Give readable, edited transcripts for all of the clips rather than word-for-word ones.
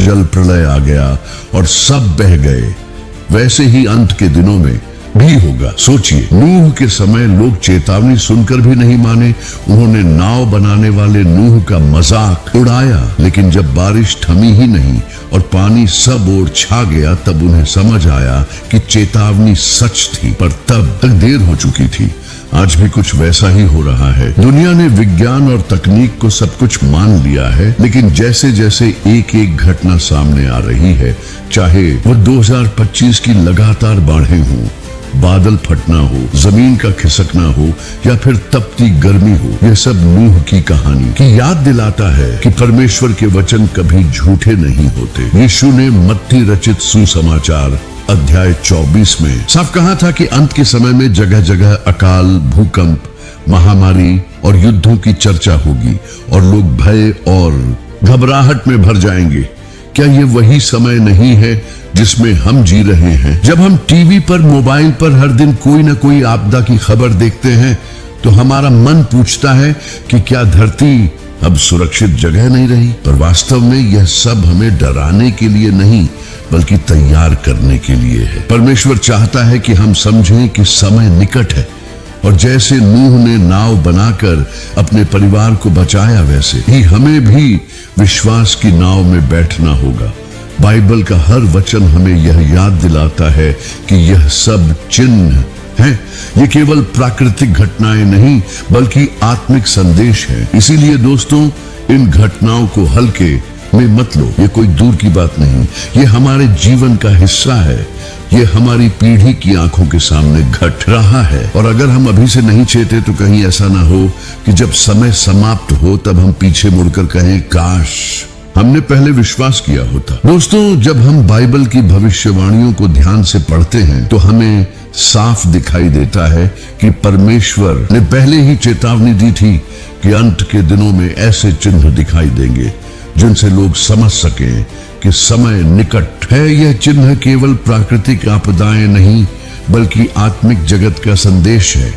जल प्रलय आ गया और सब बह गए, वैसे ही अंत के दिनों में भी होगा। सोचिए, नूह के समय लोग चेतावनी सुनकर भी नहीं माने। उन्होंने नाव बनाने वाले नूह का मजाक उड़ाया, लेकिन जब बारिश थमी ही नहीं और पानी सब ओर छा गया, तब उन्हें समझ आया कि चेतावनी सच थी, पर तब तक देर हो चुकी थी। आज भी कुछ वैसा ही हो रहा है। दुनिया ने विज्ञान और तकनीक को सब कुछ मान लिया है, लेकिन जैसे जैसे एक एक घटना सामने आ रही है, चाहे वो 2025 की लगातार बाढ़ें हों, बादल फटना हो, जमीन का खिसकना हो या फिर तपती गर्मी हो, यह सब नूह की कहानी की याद दिलाता है कि परमेश्वर के वचन कभी झूठे नहीं होते। यीशु ने मत्ती रचित सुसमाचार अध्याय 24 में साफ कहा था कि अंत के समय में जगह जगह अकाल, भूकंप, महामारी और युद्धों की चर्चा होगी और लोग भय और घबराहट में भर जाएंगे। क्या ये वही समय नहीं है जिसमें हम जी रहे हैं? जब हम टीवी पर, मोबाइल पर हर दिन कोई न कोई आपदा की खबर देखते हैं, तो हमारा मन पूछता है कि क्या धरती अब सुरक्षित जगह नहीं रही? पर वास्तव में यह सब हमें डराने के लिए नहीं, बल्कि तैयार करने के लिए है। परमेश्वर चाहता है कि हम समझें कि समय निकट है, और जैसे नूह ने नाव बनाकर अपने परिवार को बचाया, वैसे ही हमें भी विश्वास की नाव में बैठना होगा। बाइबल का हर वचन हमें यह याद दिलाता है कि यह सब चिन्ह हैं। ये केवल प्राकृतिक घटनाएं नहीं, बल्कि आत्मिक संदेश है। इसीलिए दोस्तों, इन घटनाओं को हल्के में मत लो। ये कोई दूर की बात नहीं, ये हमारे जीवन का हिस्सा है। ये हमारी पीढ़ी की आंखों के सामने घट रहा है, और अगर हम अभी से नहीं चेते तो कहीं ऐसा ना हो कि जब समय समाप्त हो तब हम पीछे मुड़कर कहें, काश हमने पहले विश्वास किया होता। दोस्तों, जब हम बाइबल की भविष्यवाणियों को ध्यान से पढ़ते हैं तो हमें साफ दिखाई देता है कि परमेश्वर ने पहले ही चेतावनी दी थी कि अंत के दिनों में ऐसे चिन्ह दिखाई देंगे जिनसे लोग समझ सकें कि समय निकट है। यह चिन्ह केवल प्राकृतिक आपदाएं नहीं, बल्कि आत्मिक जगत का संदेश है,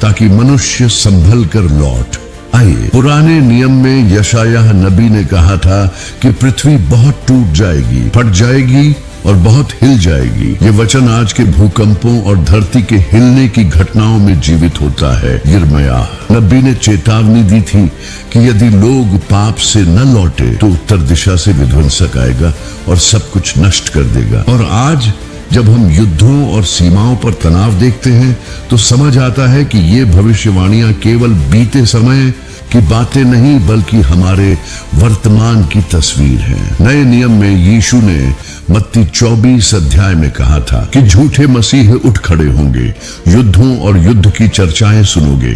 ताकि मनुष्य संभल कर लौट आए। पुराने नियम में यशायाह नबी ने कहा था कि पृथ्वी बहुत टूट जाएगी, फट जाएगी और बहुत हिल जाएगी। ये वचन आज के भूकंपों और धरती के हिलने की घटनाओं में जीवित होता है। यिर्मयाह नबी ने चेतावनी दी थी कि यदि लोग पाप से न लौटे तो उत्तर दिशा से विध्वंसक आएगा और सब कुछ नष्ट कर देगा। और आज जब हम युद्धों और सीमाओं पर तनाव देखते हैं तो समझ आता है कि ये भविष्यवाणियां केवल बीते समय की बातें नहीं, बल्कि हमारे वर्तमान की तस्वीर है। नए नियम में यीशु ने मत्ती 24 अध्याय में कहा था कि झूठे मसीह उठ खड़े होंगे, युद्धों और युद्ध की चर्चाएं सुनोगे,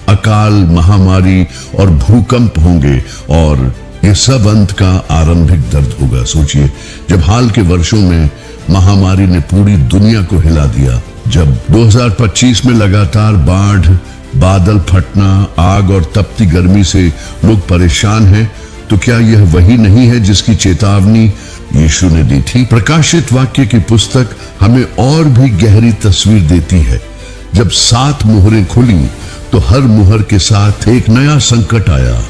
अकाल, महामारी और भूकंप होंगे, और ये सब अंत का आरंभिक दर्द होगा। सोचिए, जब हाल के वर्षों में महामारी ने पूरी दुनिया को हिला दिया, जब 2025 में लगातार बाढ़, बादल फटना, आग और तपती गर्मी से लोग परेशान हैं, तो क्या यह वही नहीं है जिसकी चेतावनी यीशु ने दी थी? प्रकाशित वाक्य की पुस्तक हमें और भी गहरी तस्वीर देती है। जब 7 मुहरें खुली तो हर मुहर के साथ एक नया संकट आया।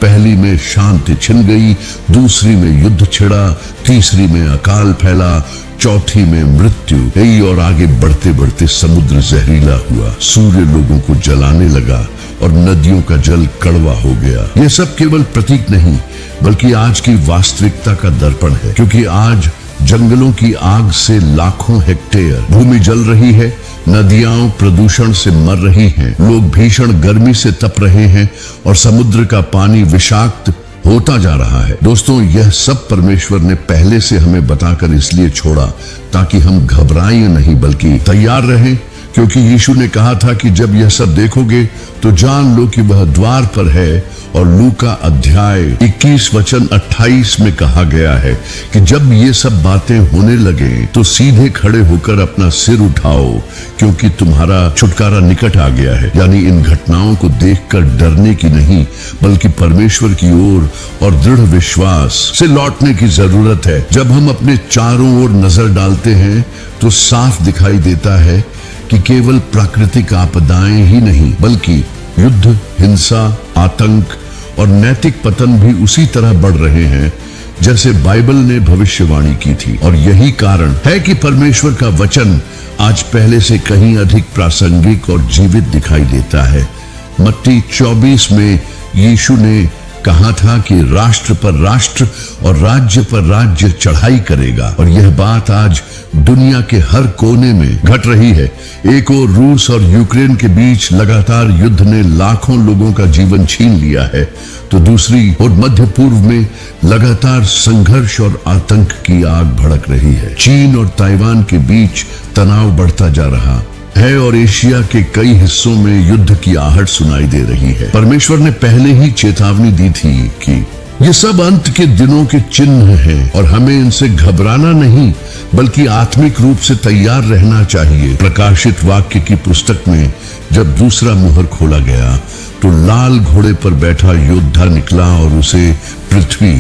पहली में शांति छिन गई, दूसरी में युद्ध छिड़ा, तीसरी में अकाल फैला, चौथी में मृत्यु गई, और आगे बढ़ते बढ़ते समुद्र जहरीला हुआ, सूर्य लोगों को जलाने लगा और नदियों का जल कड़वा हो गया। यह सब केवल प्रतीक नहीं, बल्कि आज की वास्तविकता का दर्पण है, क्योंकि आज जंगलों की आग से लाखों हेक्टेयर भूमि जल रही है, नदियां प्रदूषण से मर रही हैं, लोग भीषण गर्मी से तप रहे हैं और समुद्र का पानी विषाक्त होता जा रहा है। दोस्तों, यह सब परमेश्वर ने पहले से हमें बताकर इसलिए छोड़ा ताकि हम घबराएं नहीं, बल्कि तैयार रहें, क्योंकि यीशु ने कहा था कि जब यह सब देखोगे तो जान लो कि वह द्वार पर है। और लूका अध्याय 21 वचन 28 में कहा गया है कि जब ये सब बातें होने लगे तो सीधे खड़े होकर अपना सिर उठाओ, क्योंकि तुम्हारा छुटकारा निकट आ गया है। यानी इन घटनाओं को देखकर डरने की नहीं, बल्कि परमेश्वर की ओर और दृढ़ विश्वास से लौटने की जरूरत है। जब हम अपने चारों ओर नजर डालते हैं तो साफ दिखाई देता है कि केवल प्राकृतिक आपदाएं ही नहीं, बल्कि युद्ध, हिंसा, आतंक और नैतिक पतन भी उसी तरह बढ़ रहे हैं जैसे बाइबल ने भविष्यवाणी की थी। और यही कारण है कि परमेश्वर का वचन आज पहले से कहीं अधिक प्रासंगिक और जीवित दिखाई देता है। मत्ती 24 में यीशु ने कहा था कि राष्ट्र पर राष्ट्र और राज्य पर राज्य चढ़ाई करेगा, और यह बात आज दुनिया के हर कोने में घट रही है। एक ओर रूस और यूक्रेन के बीच लगातार युद्ध ने लाखों लोगों का जीवन छीन लिया है, तो दूसरी ओर मध्य पूर्व में लगातार संघर्ष और आतंक की आग भड़क रही है। चीन और ताइवान के बीच तनाव बढ़ता जा रहा है और एशिया के कई हिस्सों में युद्ध की आहट सुनाई दे रही है। परमेश्वर ने पहले ही चेतावनी दी थी कि ये सब अंत के दिनों के चिन्ह हैं और हमें इनसे घबराना नहीं बल्कि आत्मिक रूप से तैयार रहना चाहिए। प्रकाशित वाक्य की पुस्तक में जब दूसरा मुहर खोला गया तो लाल घोड़े पर बैठा योद्धा निकला और उसे पृथ्वी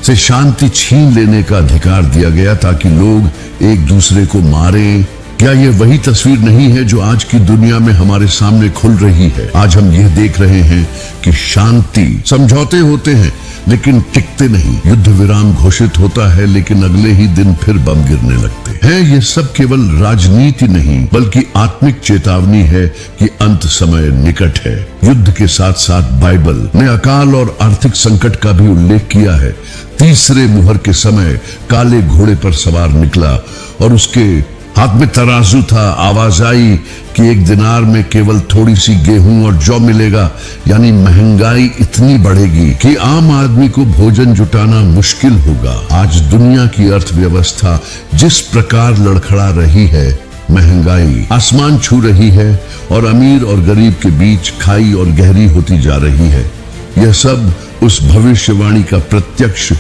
से शांति छीन लेने का अधिकार दिया गया ताकि लोग एक दूसरे को मारें। क्या ये वही तस्वीर नहीं है जो आज की दुनिया में हमारे सामने खुल रही है? आज हम यह देख रहे हैं कि शांति समझौते होते हैं लेकिन टिकते नहीं, युद्ध विराम घोषित होता है लेकिन अगले ही दिन फिर बम गिरने लगते हैं। ये सब केवल राजनीति नहीं बल्कि आत्मिक चेतावनी है कि अंत समय निकट है। युद्ध के साथ साथ बाइबल ने अकाल और आर्थिक संकट का भी उल्लेख किया है। तीसरे मुहर के समय काले घोड़े पर सवार निकला और उसके हाथ में तराजू था। आवाज आई कि एक दिनार में केवल थोड़ी सी गेहूं और जौ मिलेगा, यानी महंगाई इतनी बढ़ेगी कि आम आदमी को भोजन जुटाना मुश्किल होगा। आज दुनिया की अर्थव्यवस्था जिस प्रकार लड़खड़ा रही है, महंगाई आसमान छू रही है और अमीर और गरीब के बीच खाई और गहरी होती जा रही है। यह सब उस भविष्यवाणी का प्रत्यक्ष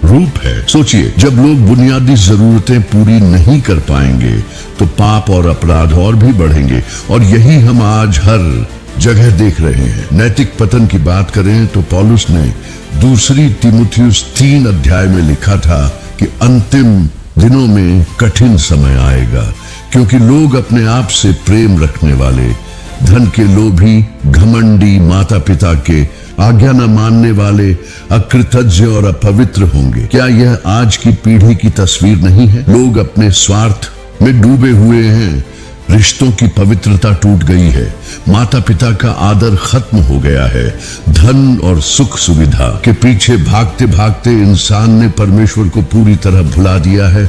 रूप है। सोचिए, जब लोग बुनियादी जरूरतें पूरी नहीं कर पाएंगे तो पाप और अपराध और भी बढ़ेंगे, और यही हम आज हर जगह देख रहे हैं। नैतिक पतन की बात करें तो पौलुस ने दूसरी तीमुथियुस 3 अध्याय में लिखा था कि अंतिम दिनों में कठिन समय आएगा, क्योंकि लोग अपने आप से प्रेम रखने वाले, धन के लोभी, घमंडी, माता पिता के आज्ञा न मानने वाले, अकृतज्ञ और अपवित्र होंगे। क्या यह आज की पीढ़ी की तस्वीर नहीं है? लोग अपने स्वार्थ में डूबे हुए हैं, रिश्तों की पवित्रता टूट गई है, माता पिता का आदर खत्म हो गया है। धन और सुख सुविधा के पीछे भागते भागते इंसान ने परमेश्वर को पूरी तरह भुला दिया है।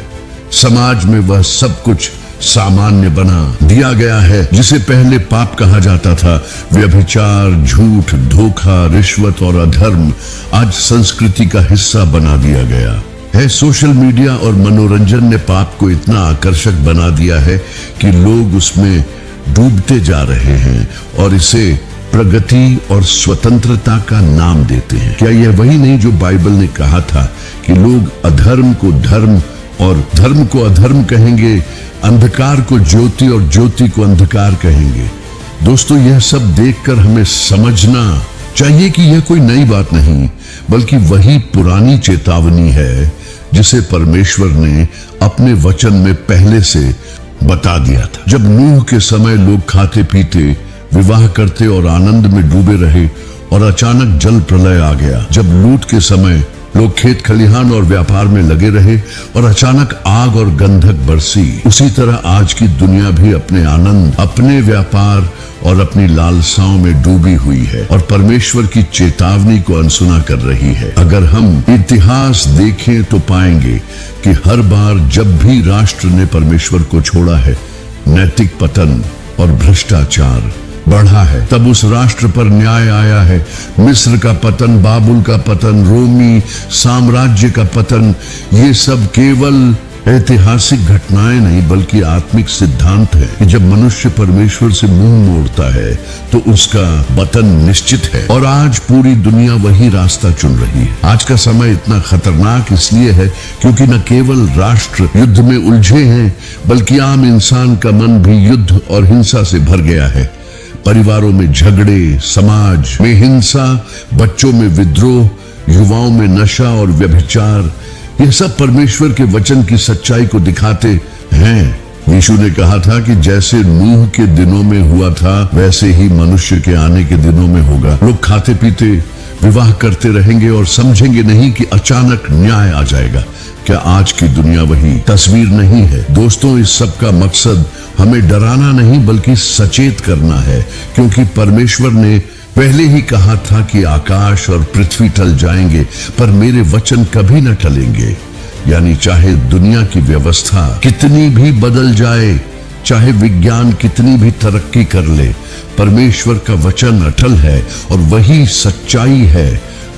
समाज में वह सब कुछ सामान्य बना दिया गया है जिसे पहले पाप कहा जाता था। व्यभिचार, झूठ, धोखा, रिश्वत और अधर्म आज संस्कृति का हिस्सा बना दिया गया है। सोशल मीडिया और मनोरंजन ने पाप को इतना आकर्षक बना दिया है कि लोग उसमें डूबते जा रहे हैं और इसे प्रगति और स्वतंत्रता का नाम देते हैं। क्या यह वही नहीं जो बाइबल ने कहा था कि लोग अधर्म को धर्म और धर्म को अधर्म कहेंगे, अंधकार को ज्योति और ज्योति को अंधकार कहेंगे? दोस्तों, यह सब देखकर हमें समझना चाहिए कि यह कोई नई बात नहीं बल्कि वही पुरानी चेतावनी है जिसे परमेश्वर ने अपने वचन में पहले से बता दिया था। जब नूह के समय लोग खाते पीते, विवाह करते और आनंद में डूबे रहे और अचानक जल प्रलय आ गया। जब लूत के समय लोग खेत खलिहान और व्यापार में लगे रहे और अचानक आग और गंधक बरसी, उसी तरह आज की दुनिया भी अपने आनंद, अपने व्यापार और अपनी लालसाओं में डूबी हुई है और परमेश्वर की चेतावनी को अनसुना कर रही है। अगर हम इतिहास देखें तो पाएंगे कि हर बार जब भी राष्ट्र ने परमेश्वर को छोड़ा है, नैतिक पतन और भ्रष्टाचार बढ़ा है। तब उस राष्ट्र पर न्याय आया है। मिस्र का पतन, बाबुल का पतन, रोमी साम्राज्य का पतन, ये सब केवल ऐतिहासिक घटनाएं नहीं बल्कि आत्मिक सिद्धांत है कि जब मनुष्य परमेश्वर से मुंह मोड़ता है तो उसका पतन निश्चित है। और आज पूरी दुनिया वही रास्ता चुन रही है। आज का समय इतना खतरनाक इसलिए है क्योंकि न केवल राष्ट्र युद्ध में उलझे हैं बल्कि आम इंसान का मन भी युद्ध और हिंसा से भर गया है। परिवारों में झगड़े, समाज में हिंसा, बच्चों में विद्रोह, युवाओं में नशा और व्यभिचार, यह सब परमेश्वर के वचन की सच्चाई को दिखाते हैं। यीशु ने कहा था कि जैसे नूह के दिनों में हुआ था वैसे ही मनुष्य के आने के दिनों में होगा। लोग खाते पीते, विवाह करते रहेंगे और समझेंगे नहीं कि अचानक न्याय आ जाएगा। क्या आज की दुनिया वही तस्वीर नहीं है? दोस्तों, इस सब का मकसद हमें डराना नहीं बल्कि सचेत करना है, क्योंकि परमेश्वर ने पहले ही कहा था कि आकाश और पृथ्वी टल जाएंगे पर मेरे वचन कभी न टलेंगे। यानी चाहे दुनिया की व्यवस्था कितनी भी बदल जाए, चाहे विज्ञान कितनी भी तरक्की कर ले, परमेश्वर का वचन अटल है और वही सच्चाई है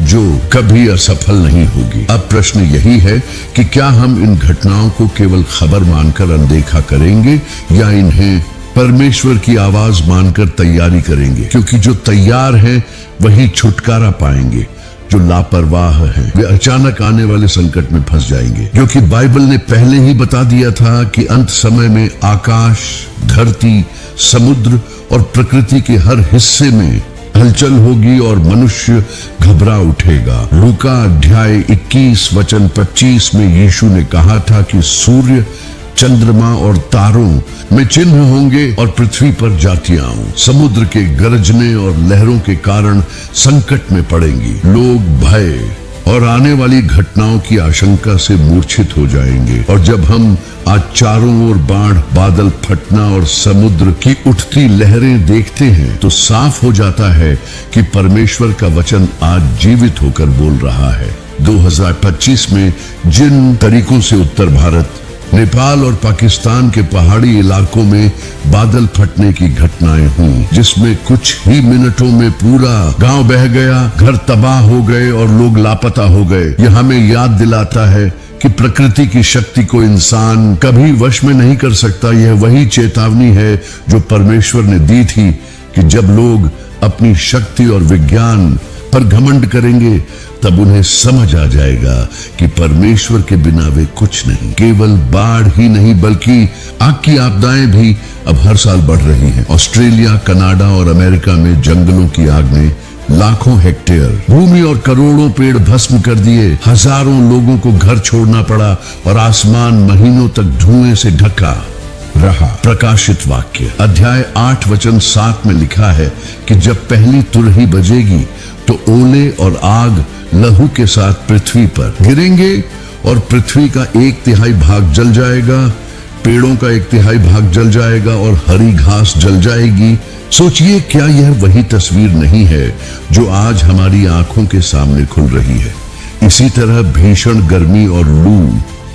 जो कभी असफल नहीं होगी। अब प्रश्न यही है कि क्या हम इन घटनाओं को केवल खबर मानकर अनदेखा करेंगे या इन्हें परमेश्वर की आवाज मानकर तैयारी करेंगे? क्योंकि जो तैयार हैं वही छुटकारा पाएंगे, जो लापरवाह हैं वे अचानक आने वाले संकट में फंस जाएंगे। क्योंकि बाइबल ने पहले ही बता दिया था कि अंत समय में आकाश, धरती, समुद्र और प्रकृति के हर हिस्से में हलचल होगी और मनुष्य घबरा उठेगा। लूका अध्याय 21 वचन 25 में यीशु ने कहा था कि सूर्य, चंद्रमा और तारों में चिन्ह होंगे और पृथ्वी पर जातियां समुद्र के गरजने और लहरों के कारण संकट में पड़ेंगी। लोग भय और आने वाली घटनाओं की आशंका से मूर्छित हो जाएंगे। और जब हम आज चारों ओर बाढ़, बादल फटना और समुद्र की उठती लहरें देखते हैं तो साफ हो जाता है कि परमेश्वर का वचन आज जीवित होकर बोल रहा है। 2025 में जिन तरीकों से उत्तर भारत, नेपाल और पाकिस्तान के पहाड़ी इलाकों में बादल फटने की घटनाएं हुई, जिसमें कुछ ही मिनटों में पूरा गांव बह गया, घर तबाह हो गए और लोग लापता हो गए, यह हमें याद दिलाता है कि प्रकृति की शक्ति को इंसान कभी वश में नहीं कर सकता। यह वही चेतावनी है जो परमेश्वर ने दी थी कि जब लोग अपनी शक्ति और विज्ञान पर घमंड करेंगे तब उन्हें समझ आ जाएगा कि परमेश्वर के बिना वे कुछ नहीं। केवल बाढ़ ही नहीं बल्कि आग की आपदाएं भी अब हर साल बढ़ रही हैं। ऑस्ट्रेलिया, कनाडा और अमेरिका में जंगलों की आग ने लाखों हेक्टेयर भूमि और करोड़ों पेड़ भस्म कर दिए। हजारों लोगों को घर छोड़ना पड़ा और आसमान महीनों तक धुएं से ढका रहा। प्रकाशित वाक्य अध्याय 8 वचन 7 में लिखा है कि जब पहली तुरही बजेगी तो ओले और आग लहू के साथ पृथ्वी पर गिरेंगे और पृथ्वी का 1/3 भाग जल जाएगा, पेड़ों का 1/3 भाग जल जाएगा और हरी घास जल जाएगी। सोचिए, क्या यह वही तस्वीर नहीं है जो आज हमारी आंखों के सामने खुल रही है? इसी तरह भीषण गर्मी और लू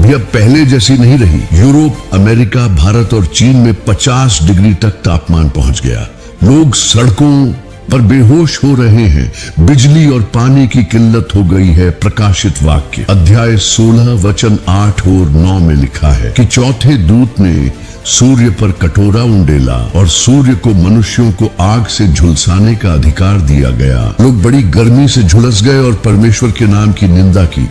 भी अब पहले जैसी नहीं रही। यूरोप, अमेरिका, भारत और चीन में 50 डिग्री तक तापमान पहुंच गया। लोग सड़कों पर बेहोश हो रहे हैं। बिजली और पानी की किल्लत हो गई है। प्रकाशित वाक्य अध्याय 16 वचन 8 और 9 में लिखा है कि चौथे दूत ने सूर्य पर कटोरा उंडेला और सूर्य को मनुष्यों को आग से झुलसाने का अधिकार दिया गया। लोग बड़ी गर्मी से झुलस गए और परमेश्वर के नाम की निंदा की,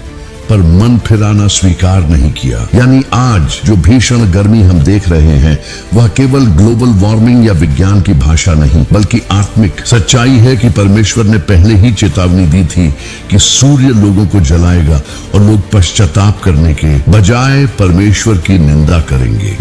पर मन फिराना स्वीकार नहीं किया। यानी आज जो भीषण गर्मी हम देख रहे हैं वह केवल ग्लोबल वार्मिंग या विज्ञान की भाषा नहीं बल्कि आत्मिक सच्चाई है कि परमेश्वर ने पहले ही चेतावनी दी थी कि सूर्य लोगों को जलाएगा और लोग पश्चाताप करने के बजाय परमेश्वर की निंदा करेंगे।